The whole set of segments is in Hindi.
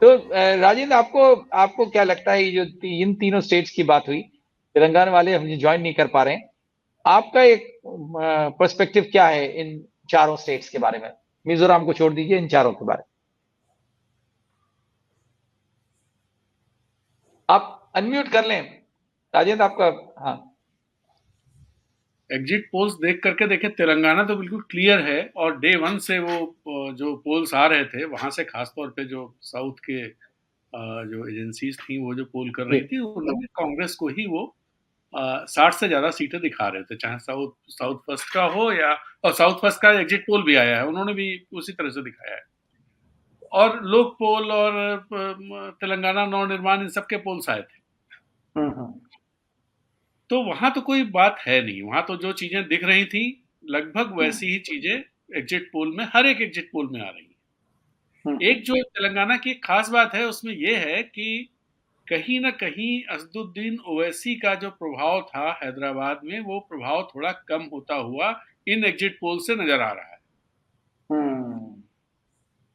तो राजेंद्र, आपको आपको क्या लगता है, ये जो इन तीनों स्टेट्स की बात हुई, तेलंगाना वाले हम ज्वाइन नहीं कर पा रहे हैं, आपका एक पर्सपेक्टिव क्या है इन चारों स्टेट्स के बारे में? मिजोरम को छोड़ दीजिए, इन चारों के बारे में आप अनम्यूट कर लें राजेंद्र, आपका। हाँ, एग्जिट पोल्स देख करके देखें, तेलंगाना तो बिल्कुल क्लियर है, और डे वन से वो जो पोल्स आ रहे थे वहां से, खासतौर पे जो साउथ के जो एजेंसीज थी वो जो पोल कर जी। रही थी, उन्होंने कांग्रेस को ही वो 60 से ज्यादा सीटें दिखा रहे थे, चाहे साउथ साउथ फर्स्ट का हो या, और साउथ फर्स्ट का एग्जिट पोल भी आया है, उन्होंने भी उसी तरह से दिखाया है। और लोक पोल और तेलंगाना नवनिर्माण, इन सबके पोल्स आए थे। हम्म। तो वहां तो कोई बात है नहीं, वहां तो जो चीजें दिख रही थी लगभग हम्म। वैसी ही चीजें एग्जिट पोल में, हर एक एग्जिट पोल में आ रही है। हम्म। एक जो तेलंगाना की खास बात है उसमें यह है कि कहीं ना कहीं असदुद्दीन ओवैसी का जो प्रभाव था हैदराबाद में, वो प्रभाव थोड़ा कम होता हुआ इन एग्जिट पोल से नजर आ रहा है। हम्म।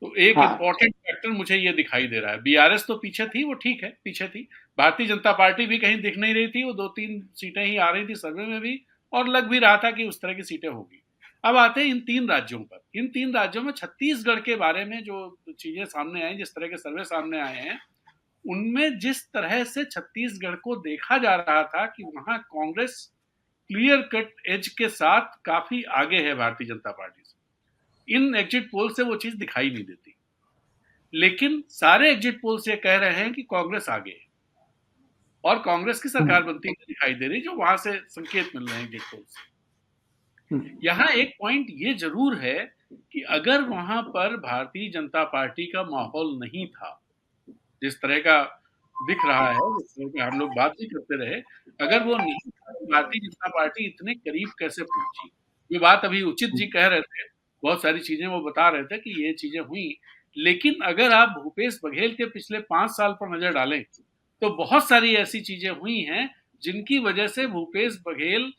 तो एक हाँ। इंपॉर्टेंट फैक्टर मुझे ये दिखाई दे रहा है। बीआरएस तो पीछे थी, वो ठीक है, पीछे थी। भारतीय जनता पार्टी भी कहीं दिख नहीं रही थी, वो 2-3 सीटें ही आ रही थी सर्वे में भी, और लग भी रहा था कि उस तरह की सीटें होगी। अब आते हैं इन तीन राज्यों पर। इन तीन राज्यों में छत्तीसगढ़ के बारे में जो चीजें सामने आई, जिस तरह के सर्वे सामने आए हैं, उनमें जिस तरह से छत्तीसगढ़ को देखा जा रहा था कि वहां कांग्रेस क्लियर कट एज के साथ काफी आगे है भारतीय जनता पार्टी से, इन एग्जिट पोल से वो चीज दिखाई नहीं देती। लेकिन सारे एग्जिट पोल्स ये कह रहे हैं कि कांग्रेस आगे है, और कांग्रेस की सरकार बनती हुई दिखाई दे रही, जो वहां से संकेत मिल रहे हैं एग्जिट पोल्स से। यहाँ एक पॉइंट ये जरूर है कि अगर वहां पर भारतीय जनता पार्टी का माहौल नहीं था, जिस तरह का दिख रहा है, जिस तरह का हम लोग बात भी करते रहे, अगर वो नहीं था तो भारतीय जनता पार्टी इतने करीब कैसे पहुंची? ये बात अभी उचित जी कह रहे थे, बहुत सारी चीजें वो बता रहे थे कि ये चीजें हुई। लेकिन अगर आप भूपेश बघेल के पिछले 5 साल पर नजर डालें, तो बहुत सारी ऐसी चीजें हुई हैं जिनकी वजह से भूपेश बघेल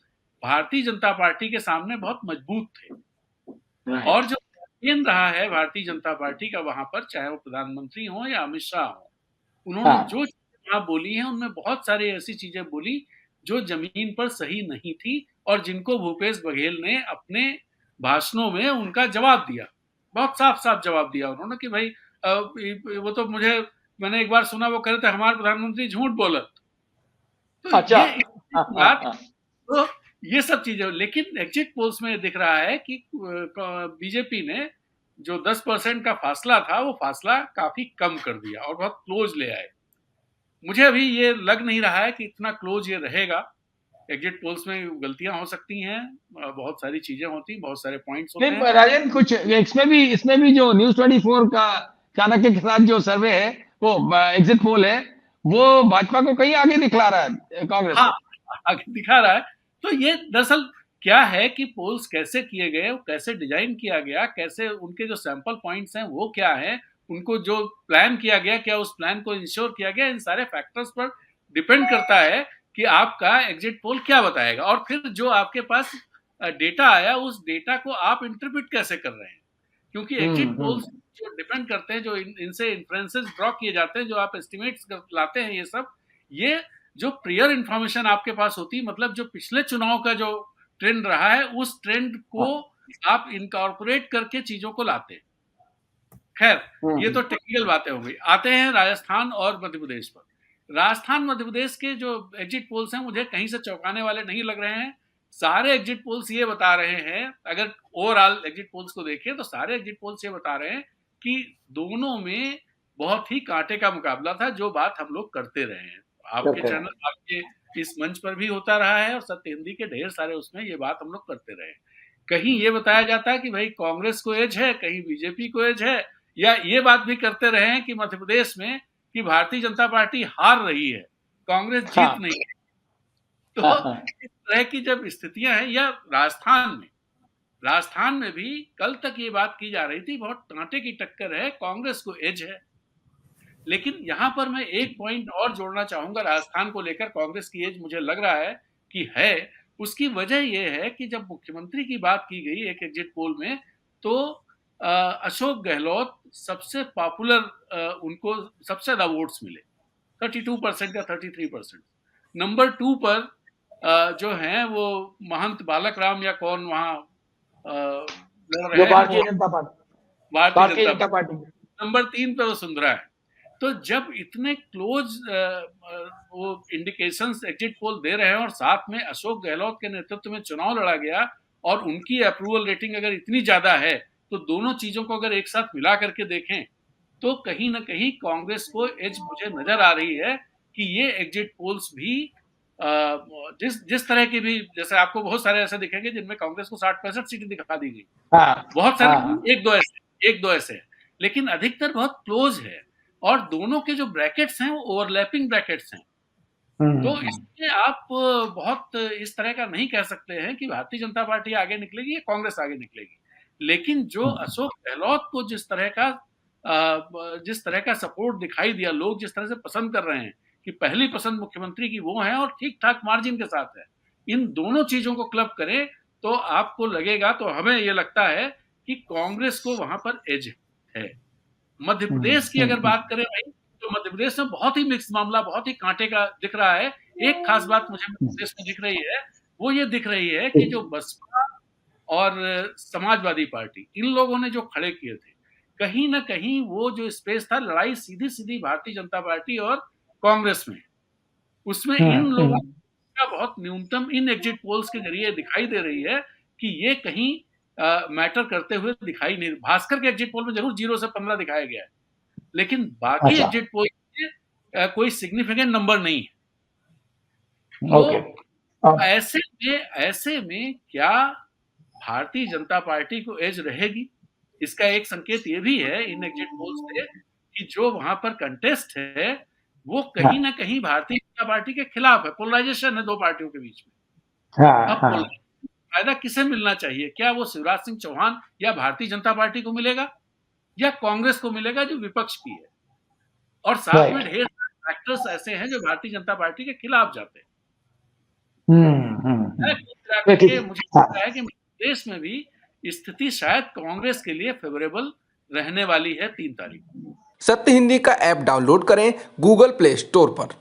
भारतीय जनता पार्टी के सामने बहुत मजबूत थे। और राइट। जो कैंपेन रहा है भारतीय जनता पार्टी का वहां पर, चाहे वो प्रधानमंत्री हो या अमित शाह हो, उन्होंने हाँ। जो चीजें वहां बोली हैं उनमें बहुत सारी ऐसी चीजें बोली जो जमीन पर सही नहीं थी, और जिनको भूपेश बघेल ने अपने भाषणों में उनका जवाब दिया, बहुत साफ साफ जवाब दिया उन्होंने कि भाई वो तो मुझे, मैंने एक बार सुना वो कह रहे थे हमारे प्रधानमंत्री झूठ बोलत। तो अच्छा। ये बात, तो ये सब चीजें, लेकिन एग्जिट पोल्स में दिख रहा है कि बीजेपी ने जो 10% का फासला था, वो फासला काफी कम कर दिया और बहुत क्लोज ले आए। मुझे अभी ये लग नहीं रहा है कि इतना क्लोज ये रहेगा। एग्जिट पोल्स में गलतियां हो सकती हैं, बहुत सारी चीजें होती, बहुत सारे पॉइंट्स होते हैं। नहीं राजन, कुछ इसमें भी जो न्यूज 24 का चाणक्य के साथ जो सर्वे है, वो एग्जिट पोल है, वो भाजपा को कहीं आगे दिखला रहा है कांग्रेस हाँ, से। आगे दिखा रहा है। तो ये दरअसल क्या है कि पोल्स कैसे किए गए, कैसे डिजाइन किया गया, कैसे उनके जो सैंपल पॉइंट्स हैं वो क्या है, उनको जो प्लान किया गया, क्या उस प्लान को इंश्योर किया गया, इन सारे फैक्टर्स पर डिपेंड करता है कि आपका एग्जिट पोल क्या बताएगा, और फिर जो आपके पास डेटा आया, उस डेटा को आप इंटरप्रिट कैसे कर रहे हैं। क्योंकि एग्जिट पोल्स हम्म। जो डिपेंड करते हैं, जो इनसे इन्फ्लुएंसेस ड्रॉ किए जाते हैं, जो आप एस्टिमेट्स लाते हैं, ये सब, ये जो प्रियर इंफॉर्मेशन आपके पास होती है, मतलब जो पिछले चुनाव का जो ट्रेंड रहा है, उस ट्रेंड को हाँ। आप इनकॉर्पोरेट करके चीजों को लाते हैं। खैर, ये तो टेक्निकल बातें हो गई। आते हैं राजस्थान और मध्य प्रदेश पर। राजस्थान मध्य प्रदेश के जो एग्जिट पोल्स हैं, मुझे कहीं से चौंकाने वाले नहीं लग रहे हैं। सारे एग्जिट पोल्स ये बता रहे हैं, अगर ओवरऑल एग्जिट पोल्स को देखें तो सारे एग्जिट पोल्स ये बता रहे हैं कि दोनों में बहुत ही कांटे का मुकाबला था, जो बात हम लोग करते रहे हैं। आपके करते चैनल, हैं। आपके इस मंच पर भी होता रहा है, और सत्य हिंदी के ढेर सारे उसमें ये बात हम लोग करते रहे। कहीं ये बताया जाता है कि भाई कांग्रेस को एज है, कहीं बीजेपी को एज है, या ये बात भी करते रहे हैं कि मध्य प्रदेश में कि भारतीय जनता पार्टी हार रही है, कांग्रेस जीत हाँ। नहीं है। हाँ। तो हाँ। इस तरह की जब स्थितियां हैं, या राजस्थान में भी कल तक ये बात की जा रही थी, बहुत कांटे की टक्कर है, कांग्रेस को एज है। लेकिन यहां पर मैं एक पॉइंट और जोड़ना चाहूंगा राजस्थान को लेकर, कांग्रेस की एज मुझे लग रहा है कि है। उसकी वजह यह है कि जब मुख्यमंत्री की बात की गई एक एग्जिट पोल में, तो अशोक गहलोत सबसे पॉपुलर, उनको सबसे ज्यादा वोट्स मिले, 32% या 33%। नंबर 2 पर जो हैं वो महंत बालक राम या कौन वहाँ लड़ जो रहे हैं, वो भारतीय भारतीय जनता जनता पार्टी। पार्टी। नंबर 3 पे वो सुंदरा है। तो जब इतने क्लोज वो इंडिकेशंस एग्जिट पोल दे रहे हैं और साथ में अशोक गहलोत के नेतृत्व में चुनाव लड़ा गया और उनकी अप्रूवल रेटिंग अगर इतनी ज्यादा है, तो दोनों चीजों को अगर एक साथ मिला करके देखें तो कहीं ना कहीं कांग्रेस को एज मुझे नजर आ रही है कि ये एग्जिट पोल्स भी जिस जिस तरह की भी, जैसे आपको बहुत सारे ऐसे दिखेंगे जिनमें कांग्रेस को 60-65 सीटें दिखा दी गई, हाँ बहुत हाँ सारे हाँ। एक दो ऐसे हैं, लेकिन अधिकतर बहुत क्लोज है और दोनों के जो ब्रैकेट्स हैं वो ओवरलैपिंग ब्रैकेट्स हैं। तो इसमें आप बहुत इस तरह का नहीं कह सकते हैं कि भारतीय जनता पार्टी आगे निकलेगी या कांग्रेस आगे निकलेगी, लेकिन जो अशोक गहलोत को जिस तरह का सपोर्ट दिखाई दिया, लोग जिस तरह से पसंद कर रहे हैं कि पहली पसंद मुख्यमंत्री की वो है और ठीक ठाक मार्जिन के साथ है, इन दोनों चीजों को क्लब करें तो आपको लगेगा, तो हमें ये लगता है कि कांग्रेस को वहां पर एज है। मध्य प्रदेश की अगर बात करें भाई, तो मध्य प्रदेश में बहुत ही मिक्स मामला, बहुत ही कांटे का दिख रहा है। एक खास बात मुझे मध्य प्रदेश में दिख रही है, वो ये दिख रही है कि जो बसपा और समाजवादी पार्टी, इन लोगों ने जो खड़े किए थे, कहीं ना कहीं वो जो स्पेस था, लड़ाई सीधी सीधी भारतीय जनता पार्टी और कांग्रेस में, उसमें इन लोगों का बहुत न्यूनतम इन एग्जिट पोल्स के जरिए दिखाई दे रही है कि ये कहीं मैटर करते हुए दिखाई नहीं। भास्कर के एग्जिट पोल में जरूर 0 से 15 दिखाया गया है, लेकिन बाकी एग्जिट पोल में कोई सिग्निफिकेंट नंबर नहीं है। तो ऐसे में क्या भारतीय जनता पार्टी को एज रहेगी? इसका एक संकेत ये भी है इन एग्जिट पोल से कि जो वहां पर कंटेस्ट है वो कहीं ना कहीं भारतीय जनता पार्टी के खिलाफ है। पोलराइजेशन है दो पार्टियों के बीच में। अब फायदा किसे मिलना चाहिए? क्या वो शिवराज सिंह चौहान या भारतीय जनता पार्टी को मिलेगा या कांग्रेस को मिलेगा जो विपक्ष की है? और साथ में ढेर सारे फैक्टर्स ऐसे हैं जो भारतीय जनता पार्टी के खिलाफ जाते हैं। मुझे लगता है कि देश में भी स्थिति शायद कांग्रेस के लिए फेवरेबल रहने वाली है 3 तारीख को। सत्य हिंदी का ऐप डाउनलोड करें गूगल प्ले स्टोर पर।